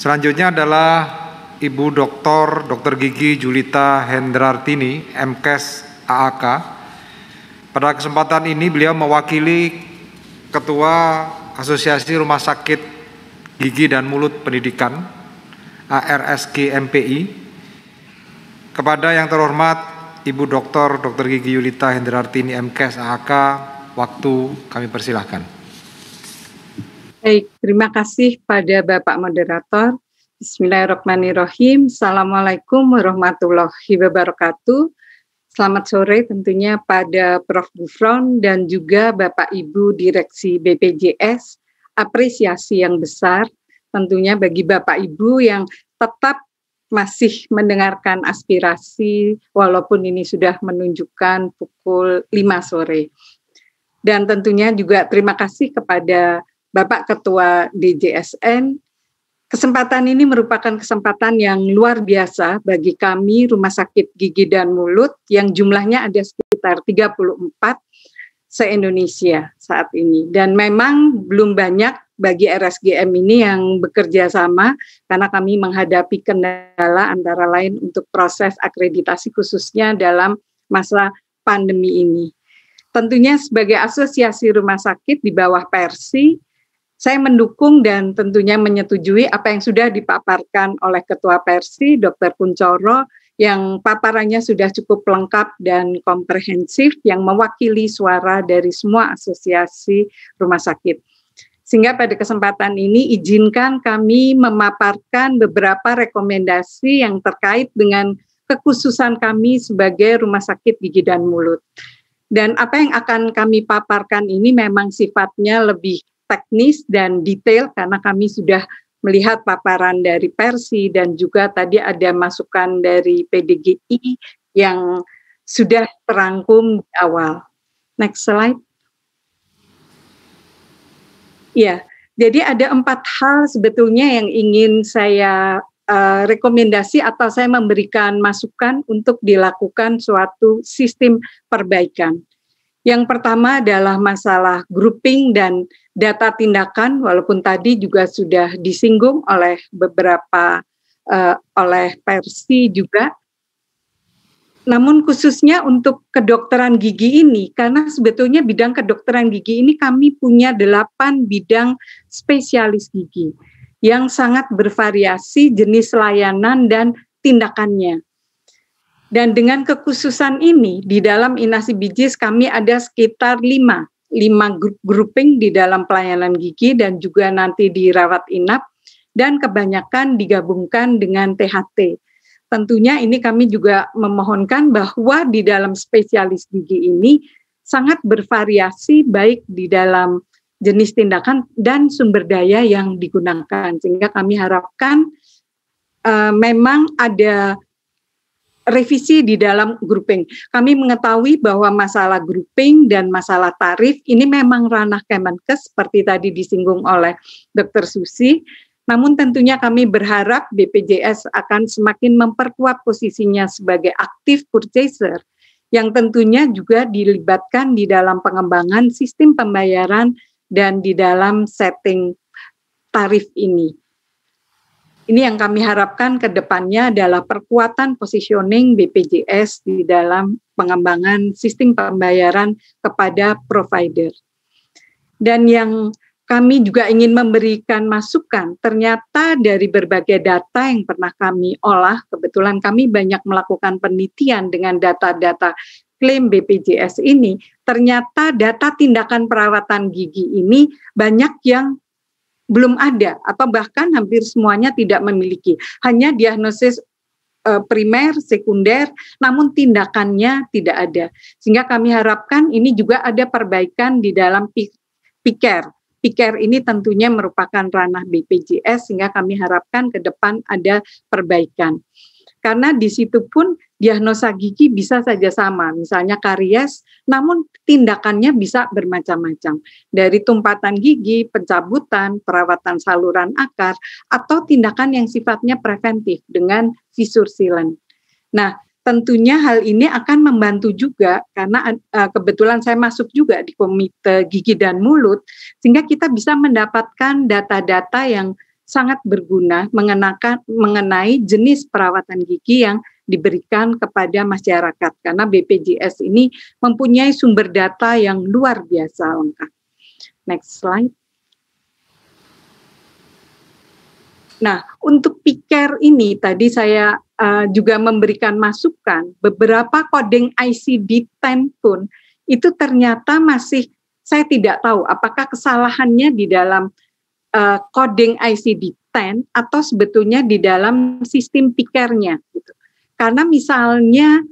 Selanjutnya adalah Ibu Dr. Gigi Julita Hendrartini, MKes AAK. Pada kesempatan ini beliau mewakili Ketua Asosiasi Rumah Sakit Gigi dan Mulut Pendidikan ARSG MPI. Kepada yang terhormat Ibu Dr. Gigi Julita Hendrartini, MKes AAK, waktu kami persilahkan. Baik, terima kasih pada Bapak Moderator. Bismillahirrahmanirrahim. Assalamualaikum warahmatullahi wabarakatuh. Selamat sore tentunya pada Prof. Gufron dan juga Bapak Ibu Direksi BPJS. Apresiasi yang besar tentunya bagi Bapak Ibu yang tetap masih mendengarkan aspirasi walaupun ini sudah menunjukkan pukul 5 sore. Dan tentunya juga terima kasih kepada Bapak Ketua DJSN. Kesempatan ini merupakan kesempatan yang luar biasa bagi kami Rumah Sakit Gigi dan Mulut yang jumlahnya ada sekitar 34 se-Indonesia saat ini. Dan memang belum banyak bagi RSGM ini yang bekerja sama karena kami menghadapi kendala antara lain untuk proses akreditasi khususnya dalam masa pandemi ini. Tentunya sebagai asosiasi rumah sakit di bawah Persi, saya mendukung dan tentunya menyetujui apa yang sudah dipaparkan oleh Ketua Persi, Dr. Kuncoro, yang paparannya sudah cukup lengkap dan komprehensif, yang mewakili suara dari semua asosiasi rumah sakit. Sehingga pada kesempatan ini izinkan kami memaparkan beberapa rekomendasi yang terkait dengan kekhususan kami sebagai Rumah Sakit Gigi dan Mulut. Dan apa yang akan kami paparkan ini memang sifatnya lebih teknis dan detail karena kami sudah melihat paparan dari Persi dan juga tadi ada masukan dari PDGI yang sudah terangkum di awal. Next slide. Ya, jadi ada 4 hal sebetulnya yang ingin saya rekomendasi atau saya memberikan masukan untuk dilakukan suatu sistem perbaikan. Yang pertama adalah masalah grouping dan data tindakan, walaupun tadi juga sudah disinggung oleh beberapa oleh Persi juga. Namun khususnya untuk kedokteran gigi ini, karena sebetulnya bidang kedokteran gigi ini kami punya 8 bidang spesialis gigi yang sangat bervariasi jenis layanan dan tindakannya. Dan dengan kekhususan ini, di dalam Inasi Bijis kami ada sekitar 5 grouping di dalam pelayanan gigi dan juga nanti di rawat inap, dan kebanyakan digabungkan dengan THT. Tentunya ini kami juga memohonkan bahwa di dalam spesialis gigi ini sangat bervariasi baik di dalam jenis tindakan dan sumber daya yang digunakan. Sehingga kami harapkan memang ada revisi di dalam grouping. Kami mengetahui bahwa masalah grouping dan masalah tarif ini memang ranah Kemenkes seperti tadi disinggung oleh Dr. Susi. Namun tentunya kami berharap BPJS akan semakin memperkuat posisinya sebagai active purchaser yang tentunya juga dilibatkan di dalam pengembangan sistem pembayaran dan di dalam setting tarif ini. Ini yang kami harapkan ke depannya adalah perkuatan positioning BPJS di dalam pengembangan sistem pembayaran kepada provider. Dan yang kami juga ingin memberikan masukan, ternyata dari berbagai data yang pernah kami olah, kebetulan kami banyak melakukan penelitian dengan data-data klaim BPJS ini, ternyata data tindakan perawatan gigi ini banyak yang belum ada atau bahkan hampir semuanya tidak memiliki. Hanya diagnosis primer, sekunder, namun tindakannya tidak ada. Sehingga kami harapkan ini juga ada perbaikan di dalam PICARE. PICARE ini tentunya merupakan ranah BPJS sehingga kami harapkan ke depan ada perbaikan. Karena di situ pun diagnosa gigi bisa saja sama, misalnya karies, namun tindakannya bisa bermacam-macam. Dari tumpatan gigi, pencabutan, perawatan saluran akar, atau tindakan yang sifatnya preventif dengan fissure sealant. Nah, tentunya hal ini akan membantu juga karena kebetulan saya masuk juga di Komite Gigi dan Mulut, sehingga kita bisa mendapatkan data-data yang sangat berguna mengenai jenis perawatan gigi yang diberikan kepada masyarakat, karena BPJS ini mempunyai sumber data yang luar biasa lengkap. Next slide. Nah, untuk PICARE ini tadi saya juga memberikan masukan, beberapa coding ICD-10 pun itu ternyata masih saya tidak tahu apakah kesalahannya di dalam coding ICD-10 atau sebetulnya di dalam sistem PICARE-nya gitu. Karena misalnya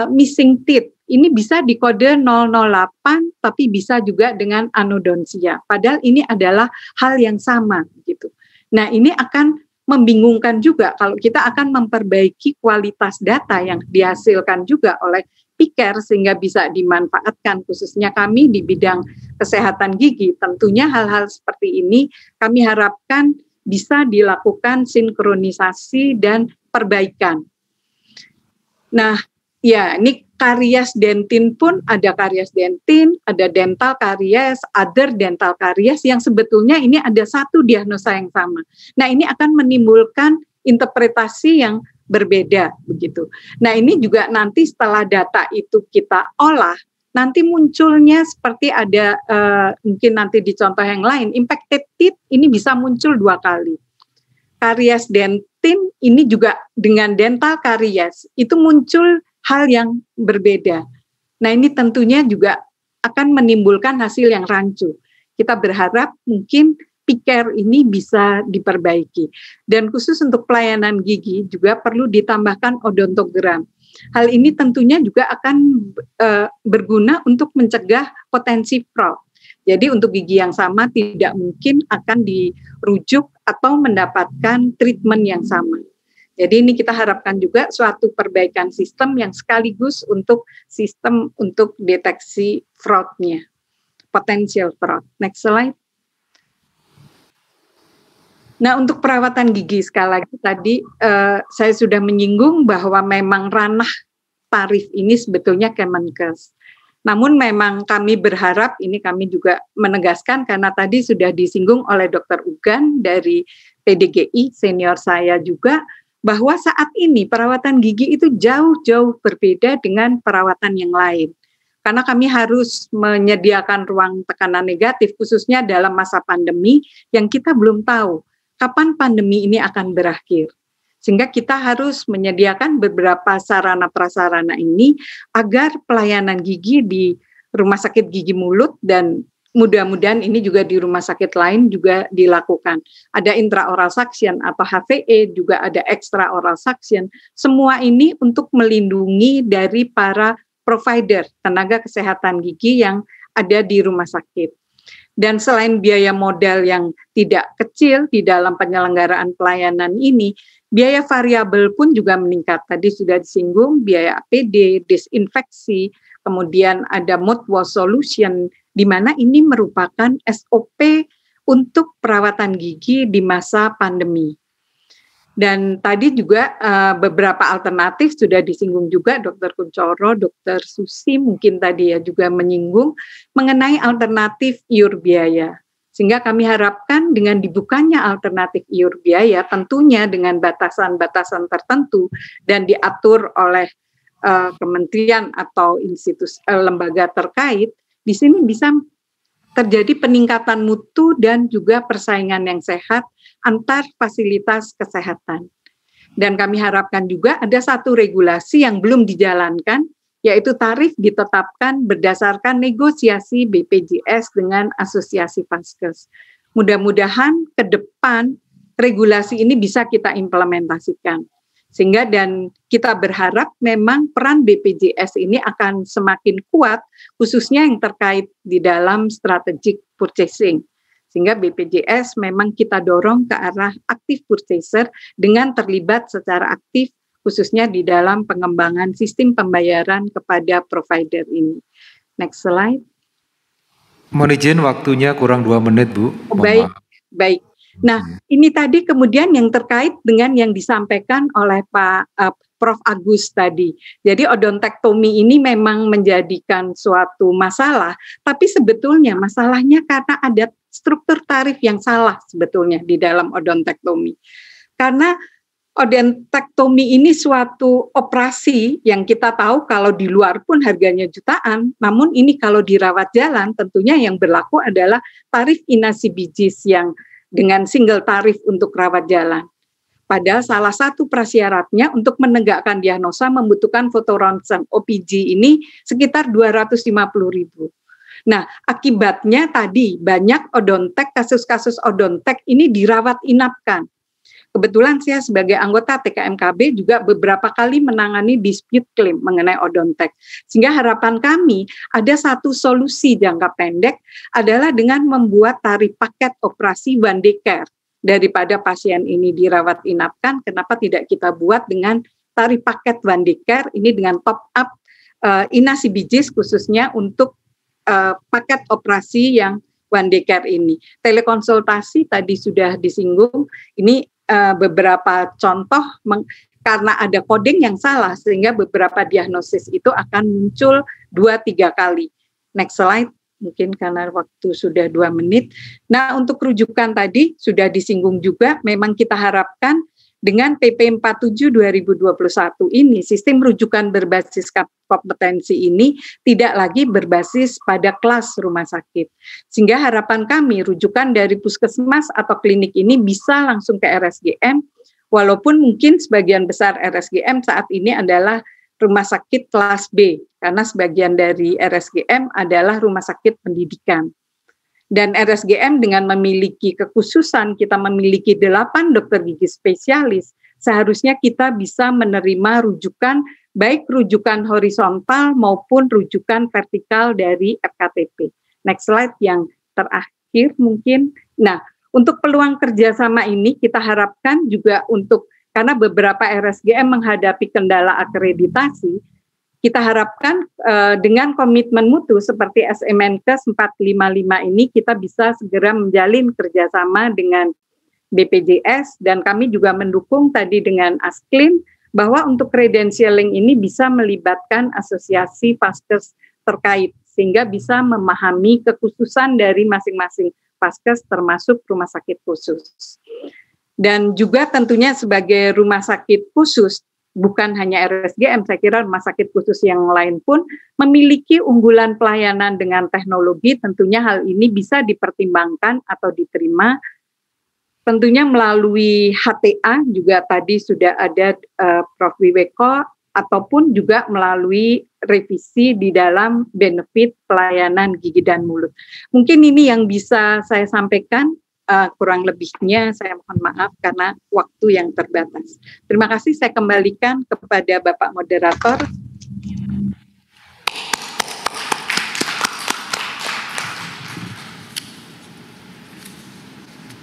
missing teeth ini bisa dikode 008 tapi bisa juga dengan anodontia. Padahal ini adalah hal yang sama gitu. Nah, ini akan membingungkan juga kalau kita akan memperbaiki kualitas data yang dihasilkan juga oleh PICARE sehingga bisa dimanfaatkan khususnya kami di bidang kesehatan gigi. Tentunya hal-hal seperti ini kami harapkan bisa dilakukan sinkronisasi dan perbaikan. Nah, ya ini karies dentin pun ada karies dentin, ada dental karies, other dental karies yang sebetulnya ini ada satu diagnosa yang sama. Nah, ini akan menimbulkan interpretasi yang berbeda begitu. Nah, ini juga nanti setelah data itu kita olah, nanti munculnya seperti ada mungkin nanti di contoh yang lain, impacted teeth ini bisa muncul 2 kali. Karies dentin ini juga dengan dental karies itu muncul hal yang berbeda. Nah, ini tentunya juga akan menimbulkan hasil yang rancu. Kita berharap mungkin PICARE ini bisa diperbaiki. Dan khusus untuk pelayanan gigi juga perlu ditambahkan odontogram. Hal ini tentunya juga akan berguna untuk mencegah potensi fraud. Jadi untuk gigi yang sama tidak mungkin akan dirujuk atau mendapatkan treatment yang sama. Jadi ini kita harapkan juga suatu perbaikan sistem yang sekaligus untuk sistem untuk deteksi fraud-nya, potensial fraud. Next slide. Nah, untuk perawatan gigi sekali lagi tadi saya sudah menyinggung bahwa memang ranah tarif ini sebetulnya Kemenkes. Namun memang kami berharap, ini kami juga menegaskan karena tadi sudah disinggung oleh Dr. Ugan dari PDGI, senior saya juga, bahwa saat ini perawatan gigi itu jauh-jauh berbeda dengan perawatan yang lain. Karena kami harus menyediakan ruang tekanan negatif, khususnya dalam masa pandemi yang kita belum tahu kapan pandemi ini akan berakhir. Sehingga kita harus menyediakan beberapa sarana-prasarana ini agar pelayanan gigi di rumah sakit gigi mulut dan mudah-mudahan ini juga di rumah sakit lain juga dilakukan. Ada intraoral suction atau HVE, juga ada extraoral suction. Semua ini untuk melindungi dari para provider tenaga kesehatan gigi yang ada di rumah sakit. Dan selain biaya modal yang tidak kecil di dalam penyelenggaraan pelayanan ini, biaya variabel pun juga meningkat. Tadi sudah disinggung biaya APD, disinfeksi, kemudian ada mouthwash solution, di mana ini merupakan SOP untuk perawatan gigi di masa pandemi. Dan tadi juga beberapa alternatif sudah disinggung juga Dr. Kuncoro, Dr. Susi mungkin tadi ya juga menyinggung mengenai alternatif iur biaya. Sehingga kami harapkan dengan dibukanya alternatif iur biaya tentunya dengan batasan-batasan tertentu dan diatur oleh kementerian atau institusi lembaga terkait, di sini bisa terjadi peningkatan mutu dan juga persaingan yang sehat antar fasilitas kesehatan. Dan kami harapkan juga ada satu regulasi yang belum dijalankan, yaitu tarif ditetapkan berdasarkan negosiasi BPJS dengan Asosiasi Vaskes. Mudah-mudahan ke depan regulasi ini bisa kita implementasikan. Sehingga dan kita berharap memang peran BPJS ini akan semakin kuat, khususnya yang terkait di dalam strategic purchasing. Sehingga BPJS memang kita dorong ke arah active purchaser dengan terlibat secara aktif, khususnya di dalam pengembangan sistem pembayaran kepada provider ini. Next slide. Mohon izin waktunya kurang 2 menit, Bu. Baik. Nah, ini tadi kemudian yang terkait dengan yang disampaikan oleh Pak Prof. Agus tadi. Jadi odontektomi ini memang menjadikan suatu masalah, tapi sebetulnya masalahnya karena ada struktur tarif yang salah sebetulnya di dalam odontektomi. Karena odontektomi ini suatu operasi yang kita tahu kalau di luar pun harganya jutaan, namun ini kalau dirawat jalan tentunya yang berlaku adalah tarif inasibijis yang dengan single tarif untuk rawat jalan. Padahal salah satu prasyaratnya untuk menegakkan diagnosa membutuhkan foto ronsen OPG ini sekitar 250.000. Nah, akibatnya tadi banyak odontek, kasus-kasus odontek ini dirawat inapkan. Kebetulan saya sebagai anggota TKMKB juga beberapa kali menangani dispute claim mengenai odontek. Sehingga harapan kami ada satu solusi jangka pendek adalah dengan membuat tarif paket operasi one day care. Daripada pasien ini dirawat inapkan, kenapa tidak kita buat dengan tarif paket one day care ini dengan top up inasibijis khususnya untuk paket operasi yang one day care ini. Telekonsultasi tadi sudah disinggung, ini beberapa contoh karena ada coding yang salah sehingga beberapa diagnosis itu akan muncul 2-3 kali. Next slide, mungkin karena waktu sudah 2 menit. Nah, untuk rujukan tadi sudah disinggung juga, memang kita harapkan dengan PP 47 2021 ini, sistem rujukan berbasis kompetensi ini tidak lagi berbasis pada kelas rumah sakit. Sehingga harapan kami rujukan dari puskesmas atau klinik ini bisa langsung ke RSGM, walaupun mungkin sebagian besar RSGM saat ini adalah rumah sakit kelas B, karena sebagian dari RSGM adalah rumah sakit pendidikan. Dan RSGM dengan memiliki kekhususan, kita memiliki 8 dokter gigi spesialis, seharusnya kita bisa menerima rujukan, baik rujukan horizontal maupun rujukan vertikal dari FKTP. Next slide yang terakhir mungkin. Nah, untuk peluang kerjasama ini kita harapkan juga untuk, karena beberapa RSGM menghadapi kendala akreditasi, kita harapkan dengan komitmen mutu seperti SMNkes 455 ini kita bisa segera menjalin kerjasama dengan BPJS dan kami juga mendukung tadi dengan Asklin bahwa untuk credentialing ini bisa melibatkan asosiasi Vaskes terkait sehingga bisa memahami kekhususan dari masing-masing Vaskes termasuk rumah sakit khusus. Dan juga tentunya sebagai rumah sakit khusus, bukan hanya RSGM, saya kira rumah sakit khusus yang lain pun memiliki unggulan pelayanan dengan teknologi, tentunya hal ini bisa dipertimbangkan atau diterima, tentunya melalui HTA, juga tadi sudah ada Prof. Wiweko, ataupun juga melalui revisi di dalam benefit pelayanan gigi dan mulut. Mungkin ini yang bisa saya sampaikan. Kurang lebihnya saya mohon maaf karena waktu yang terbatas. Terima kasih, saya kembalikan kepada Bapak Moderator.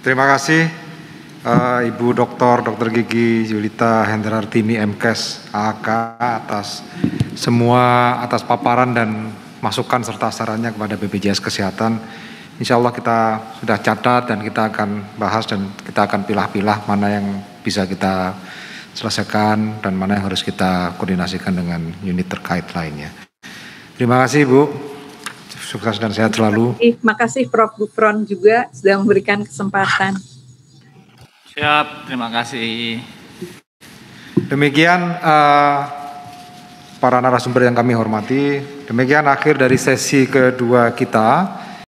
Terima kasih Ibu Dr. Gigi Julita Hendrartini MKes AK atas paparan dan masukan serta sarannya kepada BPJS Kesehatan. Insya Allah kita sudah catat dan kita akan bahas dan kita akan pilah-pilah mana yang bisa kita selesaikan dan mana yang harus kita koordinasikan dengan unit terkait lainnya. Terima kasih Bu, sukses dan sehat selalu. Terima kasih Prof. Gufron juga sudah memberikan kesempatan. Siap, terima kasih. Demikian para narasumber yang kami hormati, demikian akhir dari sesi kedua kita.